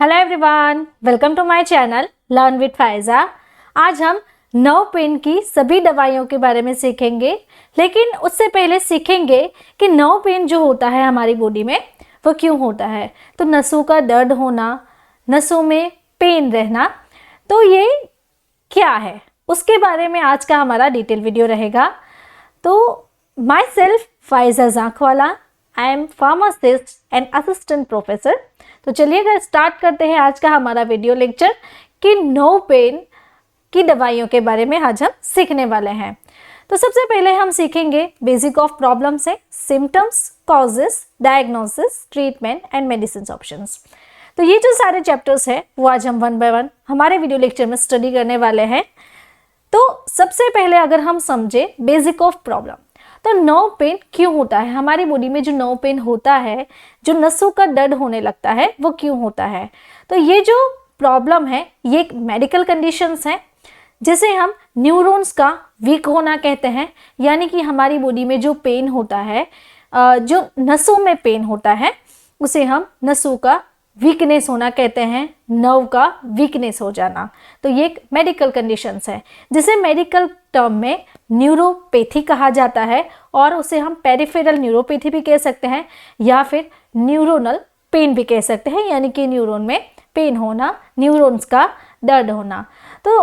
Hello everyone, welcome to my channel learn with Faiza. आज हम nerve pain की सभी दवाइयों के बारे में सीखेंगे, लेकिन उससे पहले सीखेंगे कि नर्व पेन जो होता है हमारी बॉडी में वो क्यों होता है। तो नसों का दर्द होना, नसों में पेन रहना, तो ये क्या है उसके बारे में आज का हमारा डिटेल वीडियो रहेगा। तो myself Faiza Jakhwala, I am pharmacist and assistant professor. तो चलिएगा स्टार्ट करते हैं आज का हमारा वीडियो लेक्चर कि नर्व पेन की दवाइयों के बारे में आज हम सीखने वाले हैं। तो सबसे पहले हम सीखेंगे बेसिक ऑफ प्रॉब्लम से symptoms, causes, diagnosis, treatment and medicine options. तो ये जो सारे चैप्टर्स हैं वो आज हम वन बाय वन हमारे वीडियो लेक्चर में स्टडी करने वाले हैं। तो सबसे पहले अगर हम समझे बेसिक ऑफ प्रॉब्लम, तो नर्व पेन क्यों होता है, हमारी बॉडी में जो नर्व पेन होता है, जो नसों का दर्द होने लगता है, वो क्यों होता है। तो ये जो प्रॉब्लम है ये एक मेडिकल कंडीशंस है जिसे हम न्यूरॉन्स का वीक होना कहते हैं। यानी कि हमारी बॉडी में जो पेन होता है, जो नसों में पेन होता है, उसे हम नसों का वीकनेस होना कहते हैं, नर्व का वीकनेस हो जाना। तो ये एक मेडिकल कंडीशंस है जिसे मेडिकल टर्म में न्यूरोपैथी कहा जाता है, और उसे हम पेरिफेरल न्यूरोपैथी भी कह सकते हैं या फिर न्यूरोनल पेन भी कह सकते हैं, यानी कि न्यूरॉन में पेन होना, न्यूरॉन्स का दर्द होना। तो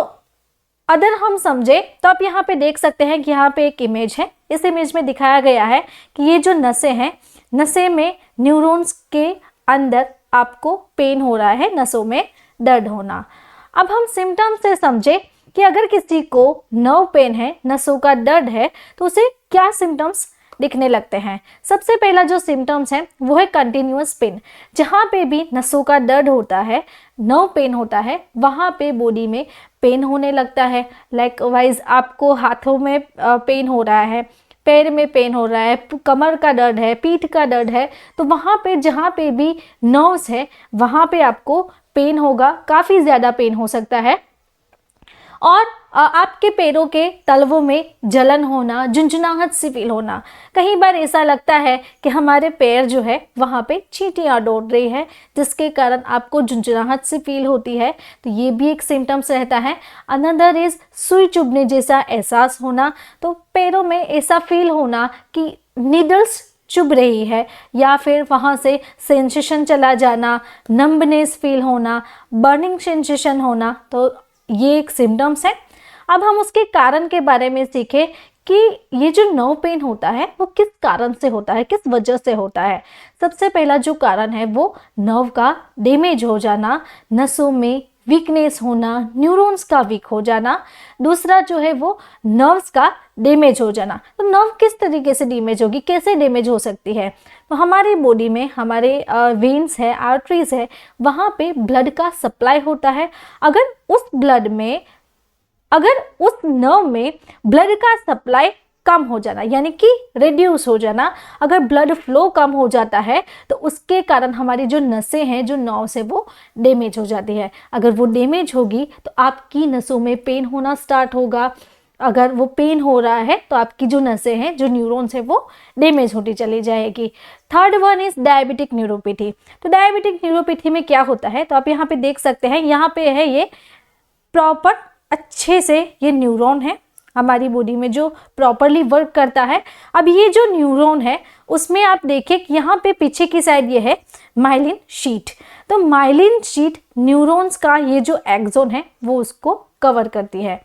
अगर हम समझे तो आप यहाँ पे देख सकते हैं कि यहाँ पे एक इमेज है। इस इमेज में दिखाया गया है कि ये जो नसें हैं, नसें में न्यूरॉन्स के अंदर आपको पेन हो रहा है, नसों में दर्द होना। अब हम सिम्टम्स से समझे कि अगर किसी को नर्व पेन है, नसों का दर्द है, तो उसे क्या सिम्टम्स दिखने लगते हैं। सबसे पहला जो सिम्टम्स है वो है कंटिन्यूअस पेन। जहाँ पे भी नसों का दर्द होता है, नर्व पेन होता है, वहाँ पे बॉडी में पेन होने लगता है। लाइकवाइज आपको हाथों में पेन हो रहा है, पैर में पेन हो रहा है, कमर का दर्द है, पीठ का दर्द है, तो वहाँ पे जहाँ पे भी नर्व्स है वहाँ पे आपको पेन होगा, काफ़ी ज़्यादा पेन हो सकता है। और आपके पैरों के तलवों में जलन होना, झुंझुनाहट सी फील होना। कई बार ऐसा लगता है कि हमारे पैर जो है वहाँ पे चींटियाँ दौड़ रही है, जिसके कारण आपको झुंझुनाहट सी फील होती है। तो ये भी एक सिम्टम्स रहता है। अनदर इज सुई चुभने जैसा एहसास होना। तो पैरों में ऐसा फील होना कि नीडल्स चुभ रही है, या फिर वहाँ से सेंसेशन चला जाना, नंबनेस फील होना, बर्निंग सेंसेशन होना। तो ये एक सिम्टम्स है। अब हम उसके कारण के बारे में सीखें कि ये जो नर्व पेन होता है वो किस कारण से होता है, किस वजह से होता है। सबसे पहला जो कारण है वो नर्व का डैमेज हो जाना, नसों में वीकनेस होना, न्यूरॉन्स का वीक हो जाना। दूसरा जो है वो नर्व्स का डैमेज हो जाना। तो नर्व किस तरीके से डैमेज होगी, कैसे डैमेज हो सकती है। तो हमारी बॉडी में हमारे वेन्स है, आर्टरीज है, वहाँ पे ब्लड का सप्लाई होता है। अगर उस नर्व में ब्लड का सप्लाई कम हो जाना, यानी कि रिड्यूस हो जाना, अगर ब्लड फ्लो कम हो जाता है तो उसके कारण हमारी जो नसें हैं, जो नर्व्स है, वो डैमेज हो जाती है। अगर वो डैमेज होगी तो आपकी नसों में पेन होना स्टार्ट होगा। अगर वो पेन हो रहा है तो आपकी जो नसें हैं, जो न्यूरॉन्स है, वो डैमेज होती चली जाएगी। Third one is diabetic neuropathy. तो डायबिटिक न्यूरोपैथी में क्या होता है, तो आप यहाँ पे देख सकते हैं, यहाँ पे है ये प्रॉपर अच्छे से ये न्यूरॉन है हमारी बॉडी में जो प्रॉपरली वर्क करता है। अब ये जो न्यूरॉन है उसमें आप देखिए कि यहाँ पे पीछे की साइड ये है माइलिन शीट। तो माइलिन शीट न्यूरॉन्स का ये जो एक्सोन है वो उसको कवर करती है।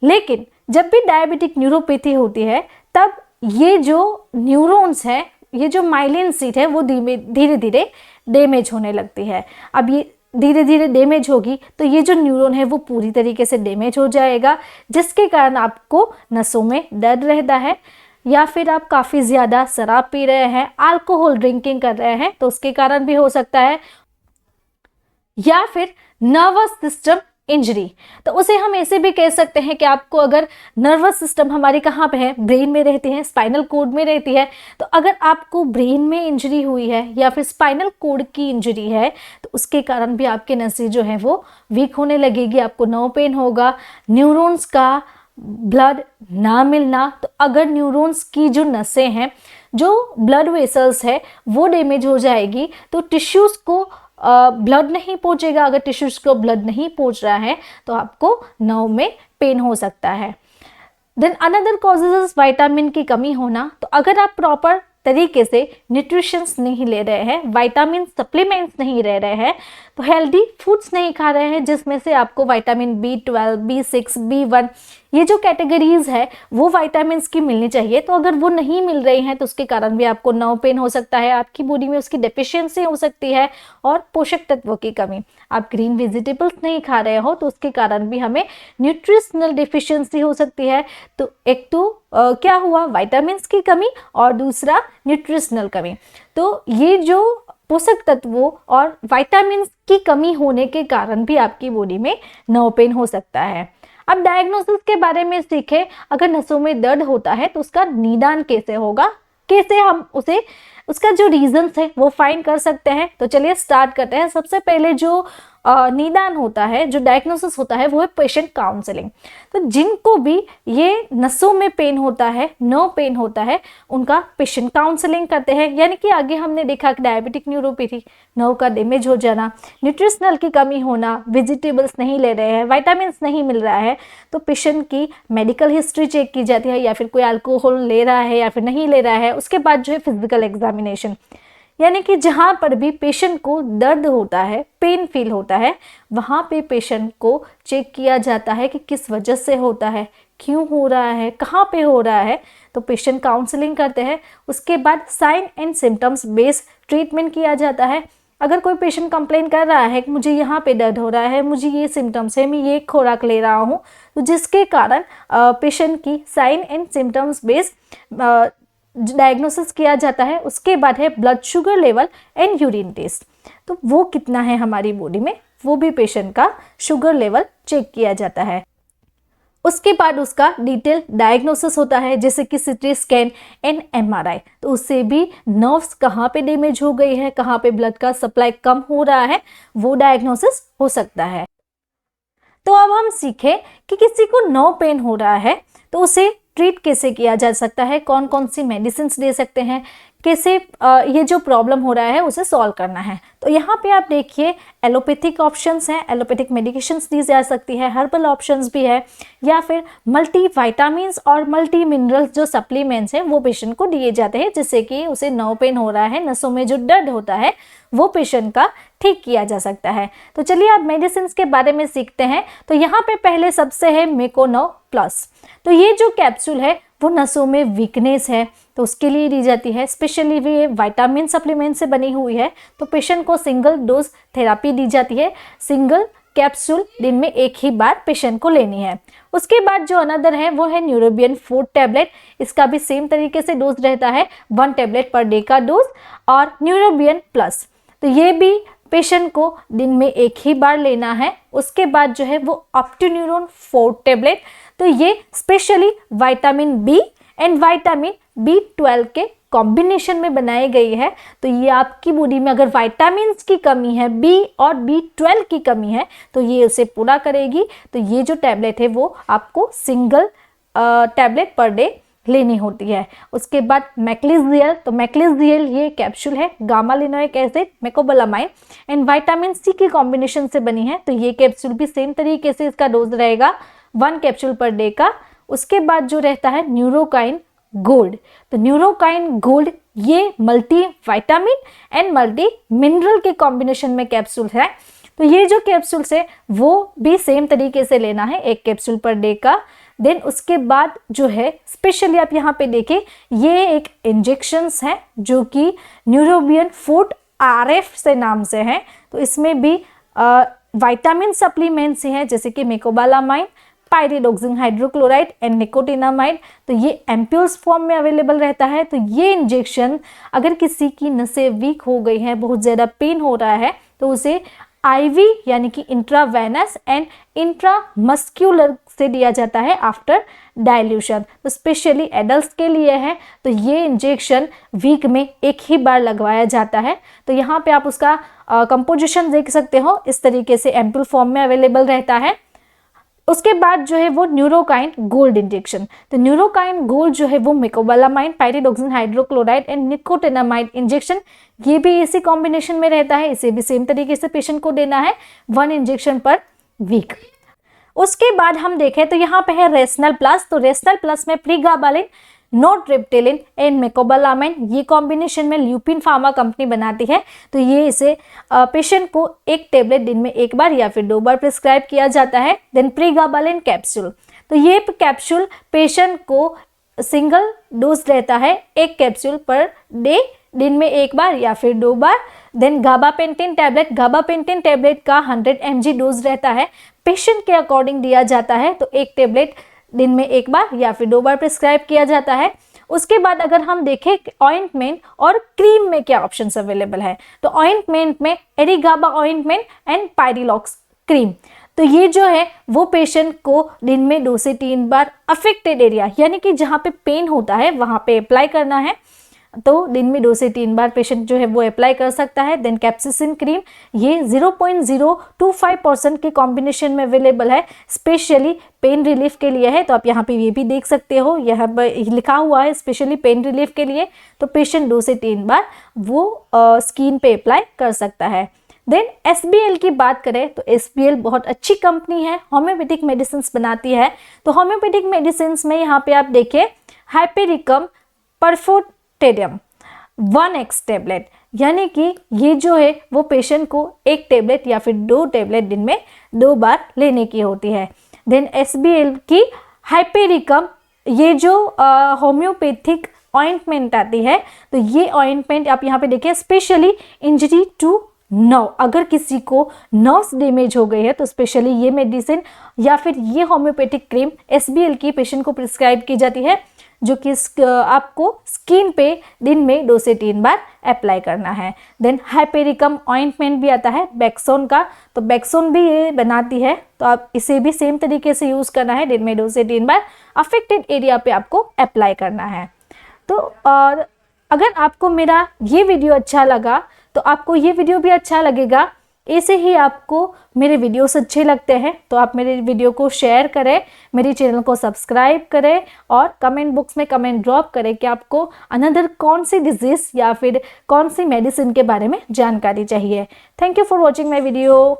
लेकिन जब भी डायबिटिक न्यूरोपैथी होती है तब ये जो न्यूरॉन्स है, ये जो माइलिन शीट है, वो धीरे धीरे डैमेज होने लगती है। अब ये धीरे धीरे डैमेज होगी तो ये जो न्यूरॉन है वो पूरी तरीके से डैमेज हो जाएगा, जिसके कारण आपको नसों में दर्द रहता है। या फिर आप काफ़ी ज़्यादा शराब पी रहे हैं, अल्कोहल ड्रिंकिंग कर रहे हैं, तो उसके कारण भी हो सकता है। या फिर नर्वस सिस्टम इंजरी, तो उसे हम ऐसे भी कह सकते हैं कि आपको अगर नर्वस सिस्टम हमारी कहाँ पे है, ब्रेन में रहती है, स्पाइनल कोड में रहती है। तो अगर आपको ब्रेन में इंजरी हुई है या फिर स्पाइनल कोड की इंजरी है तो उसके कारण भी आपके नसें जो है वो वीक होने लगेगी, आपको नर्व पेन होगा। न्यूरॉन्स का ब्लड ना मिलना, तो अगर न्यूरॉन्स की जो नसें हैं, जो ब्लड वेसल्स है, वो डैमेज हो जाएगी तो टिश्यूज़ को ब्लड नहीं पहुंचेगा, अगर टिश्यूज को ब्लड नहीं पहुंच रहा है तो आपको नर्व में पेन हो सकता है। देन अनदर कॉजेज विटामिन की कमी होना। तो अगर आप प्रॉपर तरीके से न्यूट्रिशंस नहीं ले रहे हैं, विटामिन सप्लीमेंट्स नहीं ले रहे हैं, तो हेल्दी फूड्स नहीं खा रहे हैं जिसमें से आपको विटामिन B12, B6, B1 ये जो कैटेगरीज है वो विटामिन्स की मिलनी चाहिए, तो अगर वो नहीं मिल रही हैं तो उसके कारण भी आपको नर्व पेन हो सकता है, आपकी बॉडी में उसकी डेफिशिएंसी हो सकती है। और पोषक तत्वों की कमी, आप ग्रीन वेजिटेबल्स नहीं खा रहे हो तो उसके कारण भी हमें न्यूट्रिशनल डेफिशिएंसी हो सकती है। तो एक तो क्या हुआ, विटामिन्स की कमी और दूसरा न्यूट्रिशनल कमी। तो ये जो पोषक तत्वों और विटामिन्स की कमी होने के कारण भी आपकी बॉडी में नर्व पेन हो सकता है। अब डायग्नोसिस के बारे में सीखें। अगर नसों में दर्द होता है तो उसका निदान कैसे होगा, कैसे हम उसे उसका जो रीजंस है वो फाइंड कर सकते हैं। तो चलिए स्टार्ट करते हैं। सबसे पहले जो निदान होता है, जो डायग्नोसिस होता है वो है पेशेंट काउंसलिंग। तो जिनको भी ये नसों में पेन होता है, नर्व पेन होता है, उनका पेशेंट काउंसलिंग करते हैं। यानी कि आगे हमने देखा कि डायबिटिक न्यूरोपैथी, नर्व का डैमेज हो जाना, न्यूट्रिशनल की कमी होना, वेजिटेबल्स नहीं ले रहे हैं, विटामिन नहीं मिल रहा है, तो पेशेंट की मेडिकल हिस्ट्री चेक की जाती है, या फिर कोई अल्कोहल ले रहा है या फिर नहीं ले रहा है। उसके बाद जो है फिजिकल एग्जामिनेशन, यानी कि जहाँ पर भी पेशेंट को दर्द होता है, पेन फील होता है, वहाँ पे पेशेंट को चेक किया जाता है कि किस वजह से होता है, क्यों हो रहा है, कहाँ पे हो रहा है। तो पेशेंट काउंसलिंग करते हैं। उसके बाद sign and symptoms based treatment किया जाता है। अगर कोई पेशेंट कंप्लेन कर रहा है कि मुझे यहाँ पे दर्द हो रहा है, मुझे ये सिम्टम्स है, मैं ये खुराक ले रहा हूँ, तो जिसके कारण पेशेंट की sign and symptoms based diagnosis किया जाता है। उसके बाद है blood sugar level and urine test. तो वो कितना है हमारी बॉडी में, वो भी पेशेंट का शुगर लेवल चेक किया जाता है। उसके बाद उसका डिटेल डायग्नोसिस होता है, जैसे कि सीटी स्कैन एंड MRI। तो उससे भी नर्व्स कहाँ पे डैमेज हो गई है, कहाँ पे ब्लड का सप्लाई कम हो रहा है, वो डायग्नोसिस हो सकता है। तो अब हम सीखें कि किसी को नर्व पेन हो रहा है तो उसे ट्रीट कैसे किया जा सकता है, कौन कौन सी मेडिसिन दे सकते हैं, कैसे ये जो प्रॉब्लम हो रहा है उसे सॉल्व करना है। तो यहाँ पे आप देखिए एलोपैथिक ऑप्शंस हैं, एलोपैथिक मेडिकेशंस दी जा सकती है, हर्बल ऑप्शंस भी है, या फिर मल्टी विटामिन्स और मल्टी मिनरल्स जो सप्लीमेंट्स हैं वो पेशेंट को दिए जाते हैं, जिससे कि उसे नर्व पेन हो रहा है, नसों में जो दर्द होता है वो पेशेंट का ठीक किया जा सकता है। तो चलिए अब मेडिसिन के बारे में सीखते हैं। तो यहाँ पे पहले सबसे है मेकोनर्व प्लस। तो ये जो कैप्सूल है वो नसों में वीकनेस है तो उसके लिए दी जाती है। स्पेशली ये विटामिन सप्लीमेंट से बनी हुई है, तो पेशेंट को सिंगल डोज थेरापी दी जाती है। सिंगल कैप्सूल दिन में एक ही बार पेशेंट को लेनी है। उसके बाद जो अनदर है वो है न्यूरोबियन 4 टैबलेट। इसका भी सेम तरीके से डोज रहता है, 1 टैबलेट पर डे का डोज। और न्यूरोबियन प्लस, तो ये भी पेशेंट को दिन में एक ही बार लेना है। उसके बाद जो है वो ऑप्टिन्यूरोन 4 टैबलेट, तो ये specially vitamin B and vitamin B12 के कॉम्बिनेशन में बनाई गई है। तो ये आपकी बॉडी में अगर विटामिन की कमी है, बी और B12 की कमी है, तो ये उसे पूरा करेगी। तो ये जो टैबलेट है वो आपको सिंगल टैबलेट पर डे लेनी होती है। उसके बाद मैक्लिजियल, तो मैक्लिजियल ये कैप्सूल है, gamma linoleic acid, mecobalamin and vitamin C की कॉम्बिनेशन से बनी है। तो ये कैप्सूल भी सेम तरीके से इसका डोज रहेगा 1 कैप्सूल पर डे का। उसके बाद जो रहता है न्यूरोकाइन गोल्ड, तो न्यूरोकाइन गोल्ड ये multi vitamin and multi mineral के कॉम्बिनेशन में कैप्सूल है। तो ये जो कैप्सूल्स है वो भी सेम तरीके से लेना है, 1 कैप्सूल पर डे का। देन उसके बाद जो है स्पेशली आप यहाँ पे देखें, ये एक इंजेक्शंस है जो कि न्यूरोबियन 4 RF से नाम से है। तो इसमें भी विटामिन सप्लीमेंट्स हैं, जैसे कि मेकोबालामाइन, पायरिडोक्सिन हाइड्रोक्लोराइड एंड निकोटिनामाइड। तो ये एम्प्यूल्स फॉर्म में अवेलेबल रहता है। तो ये इंजेक्शन अगर किसी की नसें वीक हो गई है, बहुत ज़्यादा पेन हो रहा है, तो उसे IV यानी कि इंट्रावेनस एंड इंट्रामस्क्यूलर से दिया जाता है आफ्टर डाइल्यूशन। तो स्पेशली एडल्ट्स के लिए है। तो ये इंजेक्शन वीक में एक ही बार लगवाया जाता है। तो यहाँ पे आप उसका कंपोजिशन देख सकते हो, इस तरीके से एम्पूल फॉर्म में अवेलेबल रहता है। उसके बाद जो है वो न्यूरोकाइन गोल्ड इंजेक्शन। तो न्यूरोकाइन गोल्ड जो है वो mecobalamin, pyridoxine hydrochloride and nicotinamide injection, ये भी इसी कॉम्बिनेशन में रहता है। इसे भी सेम तरीके से पेशेंट को देना है 1 इंजेक्शन पर वीक। उसके बाद हम देखें तो यहाँ पे है रेसनल प्लस। तो रेसनल प्लस में प्रीगाबालिन, नोट्रिप्टिलिन एंड मेकोबालामाइन, ये कॉम्बिनेशन में ल्यूपिन फार्मा कंपनी बनाती है। तो ये इसे पेशेंट को 1 टेबलेट दिन में 1 बार या फिर 2 बार प्रिस्क्राइब किया जाता है। देन प्रीगाबालिन कैप्सूल, तो ये कैप्सूल पेशेंट को सिंगल डोज रहता है, 1 कैप्सूल पर डे, दिन में 1 बार या फिर 2 बार। Then gabapentin tablet, gabapentin tablet का 100 mg डोज रहता है, पेशेंट के अकॉर्डिंग दिया जाता है। तो 1 टेबलेट दिन में 1 बार या फिर 2 बार प्रिस्क्राइब किया जाता है। उसके बाद अगर हम देखें ऑइंटमेंट और क्रीम में क्या ऑप्शंस अवेलेबल है, तो ऑइंटमेंट में एरिगाबा ऑइंटमेंट एंड पायरिलॉक्स क्रीम। तो ये जो है वो पेशेंट को दिन में 2 से 3 बार अफेक्टेड एरिया, यानी कि जहाँ पे पेन होता है वहाँ पे अप्लाई करना है। तो दिन में 2 से 3 बार पेशेंट जो है वो अप्लाई कर सकता है। देन कैप्सिसिन क्रीम, ये 0.025% के कॉम्बिनेशन में अवेलेबल है, स्पेशली पेन रिलीफ के लिए है। तो आप यहाँ पे ये भी देख सकते हो, यहाँ पर लिखा हुआ है स्पेशली पेन रिलीफ के लिए। तो पेशेंट 2 से 3 बार वो स्किन पे अप्लाई कर सकता है। देन SBL की बात करें तो SBL बहुत अच्छी कंपनी है, होम्योपैथिक मेडिसिन बनाती है। तो होम्योपैथिक मेडिसिन में यहाँ पे आप देखिए हाइपेरिकम परफोटेडियम 1x टेबलेट, यानी कि ये जो है वो पेशेंट को 1 टेबलेट या फिर 2 टेबलेट दिन में 2 बार लेने की होती है। देन SBL की हाइपेरिकम, ये जो होम्योपैथिक ऑइंटमेंट आती है, तो ये ऑइंटमेंट आप यहाँ पे देखिए स्पेशली इंजरी टू नर्व, अगर किसी को नर्व्स डैमेज हो गई है तो स्पेशली ये मेडिसिन या फिर ये होम्योपैथिक क्रीम SBL की पेशेंट को प्रिस्क्राइब की जाती है, जो कि आपको स्किन पे दिन में 2 से 3 बार अप्लाई करना है। देन हाइपेरिकम ऑइंटमेंट भी आता है बैक्सोन का, तो बैक्सोन भी ये बनाती है, तो आप इसे भी सेम तरीके से यूज़ करना है, दिन में 2 से 3 बार अफेक्टेड एरिया पे आपको अप्लाई करना है। तो और अगर आपको मेरा ये वीडियो अच्छा लगा तो आपको ये वीडियो भी अच्छा लगेगा। ऐसे ही आपको मेरे वीडियोस अच्छे लगते हैं तो आप मेरे वीडियो को शेयर करें, मेरे चैनल को सब्सक्राइब करें और कमेंट बॉक्स में कमेंट ड्रॉप करें कि आपको अनदर कौन सी डिजीज़ या फिर कौन सी मेडिसिन के बारे में जानकारी चाहिए। Thank you for watching my video.